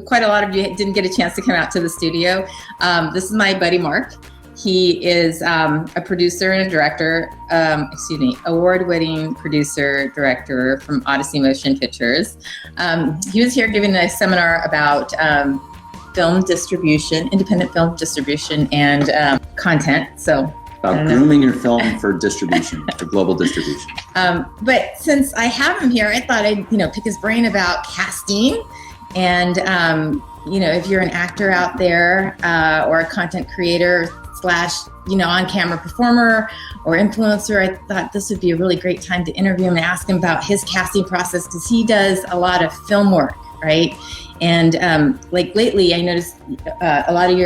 quite a lot of you didn't get a chance to come out to the studio. This is my buddy, Mark. He is a producer and a director, award-winning producer, director from Odyssey Motion Pictures. He was here giving a seminar about film distribution, independent film distribution, and content. So about grooming your film for distribution, for global distribution. But since I have him here, I thought I'd pick his brain about casting. And if you're an actor out there or a content creator / on-camera performer or influencer, I thought this would be a really great time to interview him and ask him about his casting process, because he does a lot of film work, right? And lately, I noticed a lot of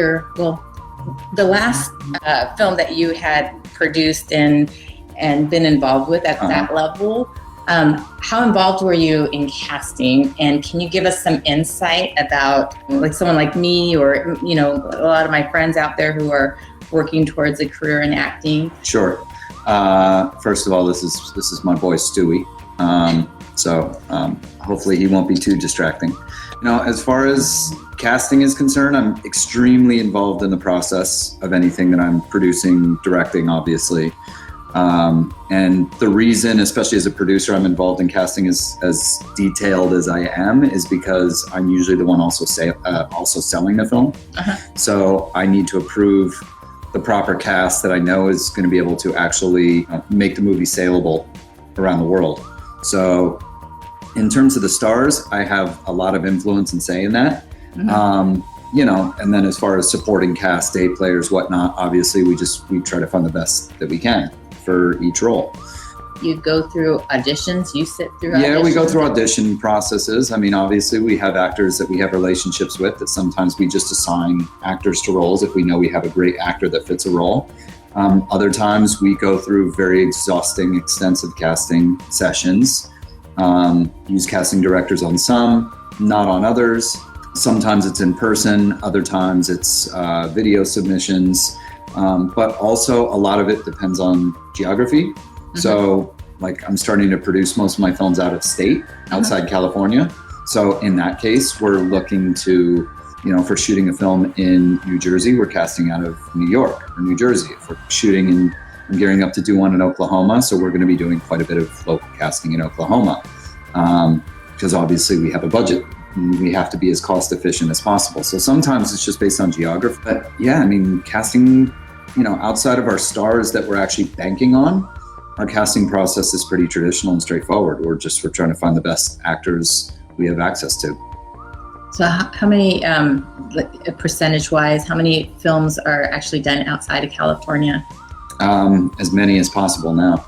the last film that you had produced and been involved with at that level. How involved were you in casting, and can you give us some insight about someone like me or a lot of my friends out there who are working towards a career in acting? Sure. First of all, this is my boy Stewie. So hopefully he won't be too distracting. As far as casting is concerned, I'm extremely involved in the process of anything that I'm producing, directing, obviously. And the reason, especially as a producer, I'm involved in casting as detailed as I am is because I'm usually the one also selling the film. So I need to approve the proper cast that I know is going to be able to actually make the movie saleable around the world. So in terms of the stars, I have a lot of influence in saying that. And then as far as supporting cast, day players, whatnot, obviously we try to find the best that we can for each role. You go through auditions, you sit through auditions? Yeah, we go through audition processes. I mean, obviously we have actors that we have relationships with that sometimes we just assign actors to roles if we know we have a great actor that fits a role. Other times we go through very exhausting, extensive casting sessions, use casting directors on some, not on others. Sometimes it's in person, other times it's video submissions, but also a lot of it depends on geography. So I'm starting to produce most of my films out of state, outside California. So in that case, we're looking to, for shooting a film in New Jersey, we're casting out of New York or New Jersey. If we're shooting I'm gearing up to do one in Oklahoma, so we're going to be doing quite a bit of local casting in Oklahoma, because obviously we have a budget. We have to be as cost efficient as possible. So sometimes it's just based on geography. But yeah, I mean, casting, outside of our stars that we're actually banking on, our casting process is pretty traditional and straightforward. We're trying to find the best actors we have access to. So how many, percentage-wise, how many films are actually done outside of California? As many as possible now.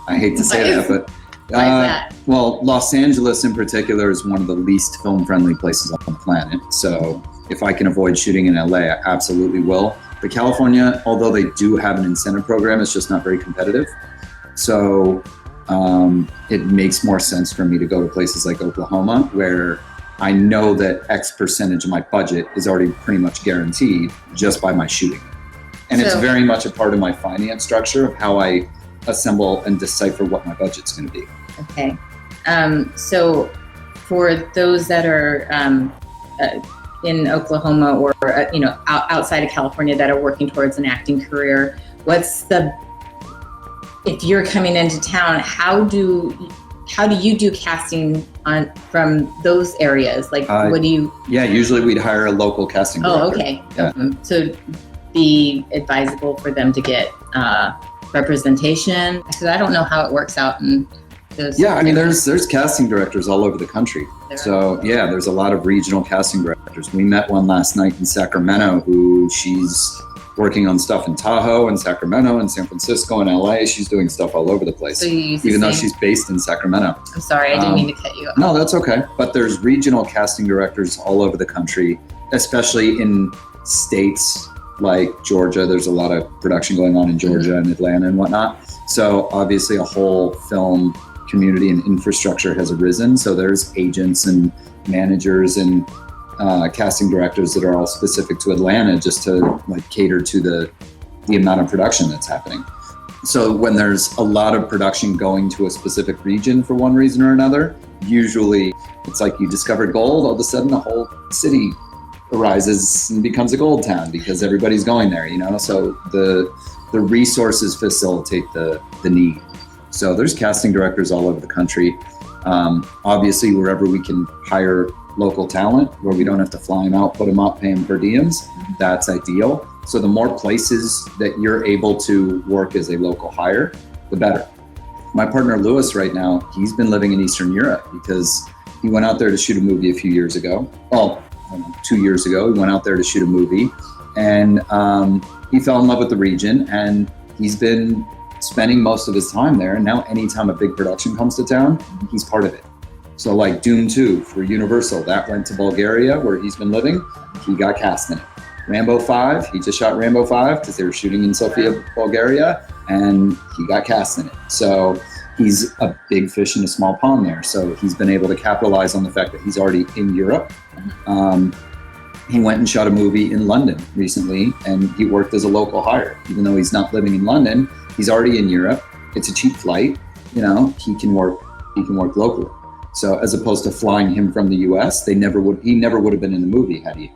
I hate to say that, but why is that? Well, Los Angeles in particular is one of the least film-friendly places on the planet. So if I can avoid shooting in LA, I absolutely will. But California, although they do have an incentive program, it's just not very competitive. So it makes more sense for me to go to places like Oklahoma, where I know that X percentage of my budget is already pretty much guaranteed just by my shooting. And it's very much a part of my finance structure of how I assemble and decipher what my budget's going to be. Okay. So for those that are in Oklahoma or, outside of California that are working towards an acting career, if you're coming into town, how do you do casting from those areas? What do you? Yeah, usually we'd hire a local casting director. Oh, okay. Yeah. So be advisable for them to get representation, because I don't know how it works out in those. Yeah, I mean, there's casting directors all over the country. Yeah, there's a lot of regional casting directors. We met one last night in Sacramento who she's working on stuff in Tahoe and Sacramento and San Francisco and LA. She's doing stuff all over the place, so even though she's based in Sacramento. I'm sorry, I didn't mean to cut you off. No, that's okay. But there's regional casting directors all over the country, especially in states like Georgia. There's a lot of production going on in Georgia and Atlanta and whatnot. So obviously a whole film community and infrastructure has arisen. So there's agents and managers and casting directors that are all specific to Atlanta just to cater to the amount of production that's happening. So when there's a lot of production going to a specific region for one reason or another, usually it's like you discovered gold, all of a sudden the whole city arises and becomes a gold town because everybody's going there, you know? So the resources facilitate the need. So there's casting directors all over the country. Obviously, wherever we can hire local talent, where we don't have to fly them out, put them up, pay them per diems, that's ideal. So the more places that you're able to work as a local hire, the better. My partner Lewis right now, he's been living in Eastern Europe because he went out there to shoot a movie a few years ago. Well, 2 years ago, he went out there to shoot a movie, and he fell in love with the region, and he's been spending most of his time there. And now anytime a big production comes to town, he's part of it. So like Dune 2 for Universal, that went to Bulgaria where he's been living. He got cast in it. Rambo 5, he just shot Rambo 5 because they were shooting in Sofia, Bulgaria, and he got cast in it. So he's a big fish in a small pond there. So he's been able to capitalize on the fact that he's already in Europe. He went and shot a movie in London recently, and he worked as a local hire. Even though he's not living in London, he's already in Europe. It's a cheap flight, you know, he can work locally. So as opposed to flying him from the US, he never would have been in the movie had he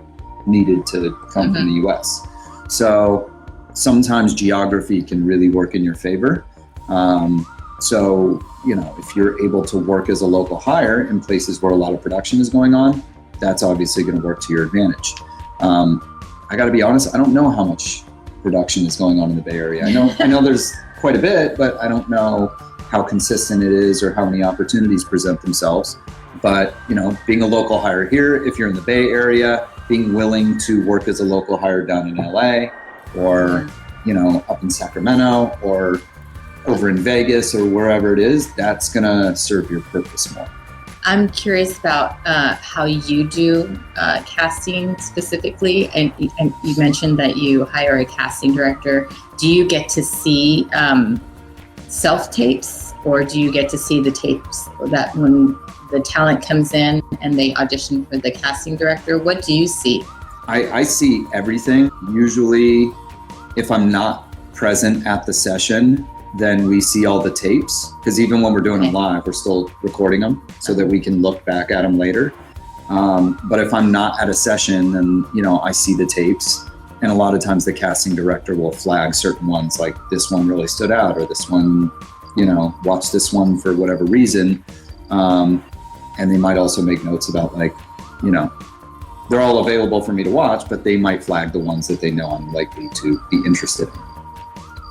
needed to come from the US. So sometimes geography can really work in your favor. So, you know, if you're able to work as a local hire in places where a lot of production is going on, that's obviously going to work to your advantage. I got to be honest, I don't know how much production is going on in the Bay Area. I know there's quite a bit, but I don't know how consistent it is or how many opportunities present themselves. But, you know, being a local hire here, if you're in the Bay Area, being willing to work as a local hire down in LA or, you know, up in Sacramento or over in Vegas or wherever it is, that's going to serve your purpose more. I'm curious about how you do casting specifically, and you mentioned that you hire a casting director. Do you get to see self-tapes, or do you get to see the tapes that when the talent comes in and they audition for the casting director? What do you see? I see everything. Usually, if I'm not present at the session, then we see all the tapes, because even when we're doing them live, we're still recording them so that we can look back at them later. But if I'm not at a session, then, you know, I see the tapes, and a lot of times the casting director will flag certain ones, like this one really stood out, or this one, you know, watch this one for whatever reason. And they might also make notes about, like, you know, they're all available for me to watch, but they might flag the ones that they know I'm likely to be interested in.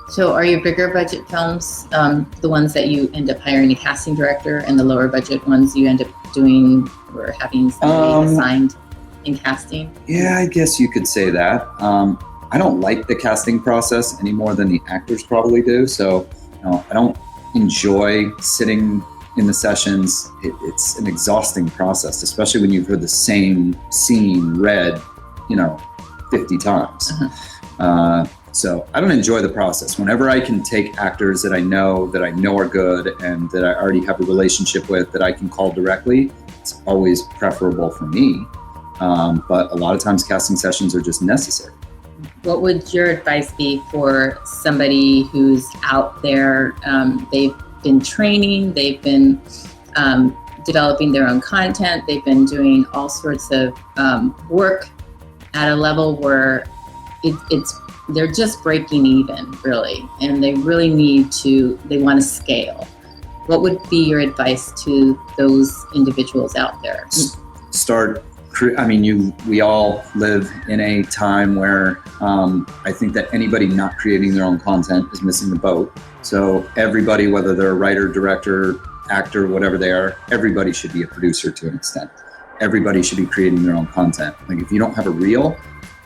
So are your bigger budget films the ones that you end up hiring a casting director, and the lower budget ones you end up doing or having somebody assigned in casting? Yeah, I guess you could say that. I don't like the casting process any more than the actors probably do. So, you know, I don't enjoy sitting in the sessions. It's an exhausting process, especially when you've heard the same scene read, you know, 50 times. So I don't enjoy the process. Whenever I can take actors that I know are good and that I already have a relationship with that I can call directly, it's always preferable for me. But a lot of times casting sessions are just necessary. What would your advice be for somebody who's out there? They've been training, they've been developing their own content, they've been doing all sorts of work at a level where they're just breaking even, really, and they really they want to scale. What would be your advice to those individuals out there? We all live in a time where I think that anybody not creating their own content is missing the boat. So everybody, whether they're a writer, director, actor, whatever they are, everybody should be a producer to an extent. Everybody should be creating their own content. Like, if you don't have a reel,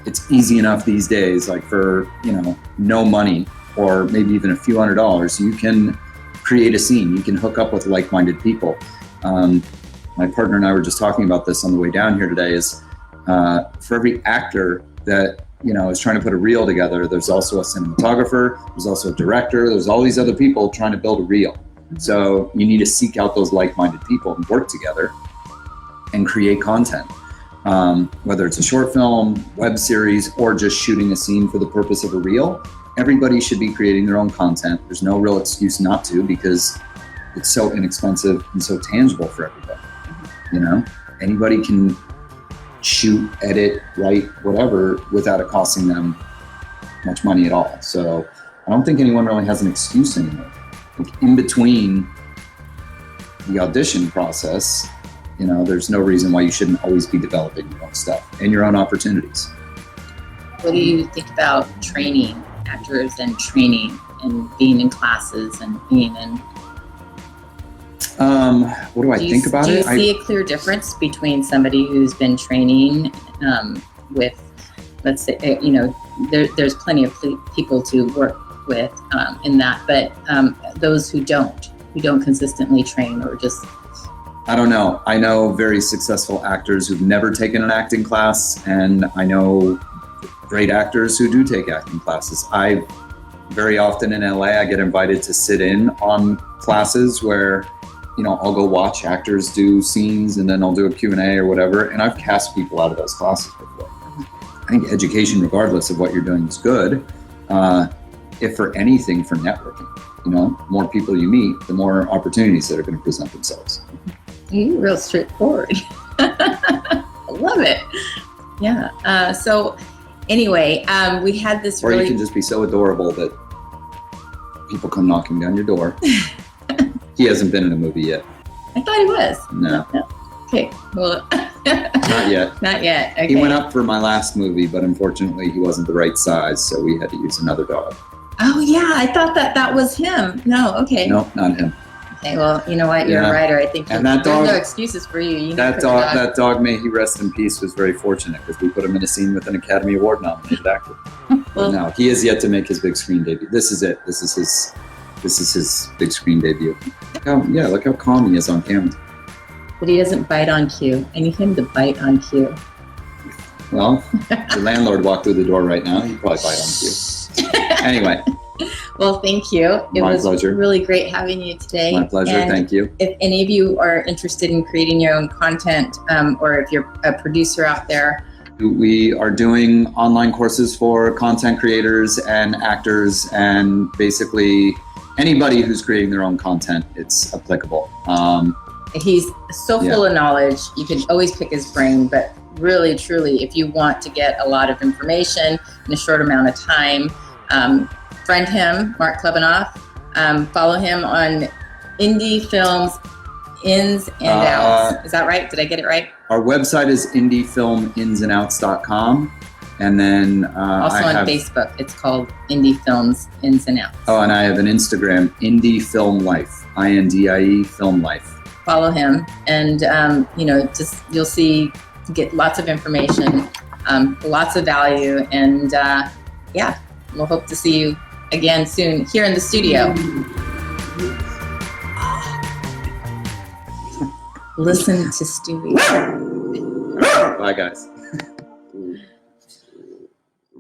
it's easy enough these days, like for, you know, no money or maybe even a few $100s, you can create a scene. You can hook up with like-minded people. My partner and I were just talking about this on the way down here today, is for every actor that, you know, is trying to put a reel together, there's also a cinematographer, there's also a director, there's all these other people trying to build a reel. So you need to seek out those like-minded people and work together and create content. Whether it's a short film, web series, or just shooting a scene for the purpose of a reel, everybody should be creating their own content. There's no real excuse not to, because it's so inexpensive and so tangible for everybody. You know, anybody can shoot, edit, write, whatever, without it costing them much money at all. So I don't think anyone really has an excuse anymore. Like, in between the audition process, you know, there's no reason why you shouldn't always be developing your own stuff and your own opportunities. What do you think about training actors and training and being in classes and being in? What do I think about it? it? Do you see a clear difference between somebody who's been training with, let's say, you know, there's plenty of people to work with in that, but those who don't consistently train or just... I don't know. I know very successful actors who've never taken an acting class, and I know great actors who do take acting classes. Very often in LA, I get invited to sit in on classes where, you know, I'll go watch actors do scenes and then I'll do a Q&A or whatever. And I've cast people out of those classes before. I think education, regardless of what you're doing, is good. If for anything, for networking, you know, more people you meet, the more opportunities that are going to present themselves. You're real straightforward. I love it. Yeah. So anyway, we had this Or you can just be so adorable that people come knocking down your door. He hasn't been in a movie yet. I thought he was. No. Okay. Well, not yet. Not yet. Okay. He went up for my last movie, but unfortunately he wasn't the right size, so we had to use another dog. Oh yeah, I thought that was him. No, okay. No, not him. Okay, well, you know what? You're a writer. I think and that dog, there's no excuses for you. That dog, may he rest in peace, was very fortunate because we put him in a scene with an Academy Award nominated actor. Well, no, he has yet to make his big screen debut. This is it. This is his big screen debut. Look how calm he is on camera. But he doesn't bite on cue. I need him to bite on cue. Well, the landlord walked through the door right now. He'd probably bite on cue. Anyway. Well, thank you. It was pleasure. Really great having you today. My pleasure. And thank you. If any of you are interested in creating your own content, or if you're a producer out there, we are doing online courses for content creators and actors, and basically anybody who's creating their own content, it's applicable. He's so full of knowledge. You can always pick his brain, but really, truly, if you want to get a lot of information in a short amount of time, friend him, Marc Clebanoff. Follow him on Indie Films Ins and Outs. Is that right? Did I get it right? Our website is indiefilminsandouts.com. And then also on Facebook, it's called Indie Films Ins and Outs. Oh, and I have an Instagram, Indie Film Life, INDIE Film Life. Follow him, and you'll see, get lots of information, lots of value, and we'll hope to see you again soon here in the studio. Listen to Stewie. Bye, guys.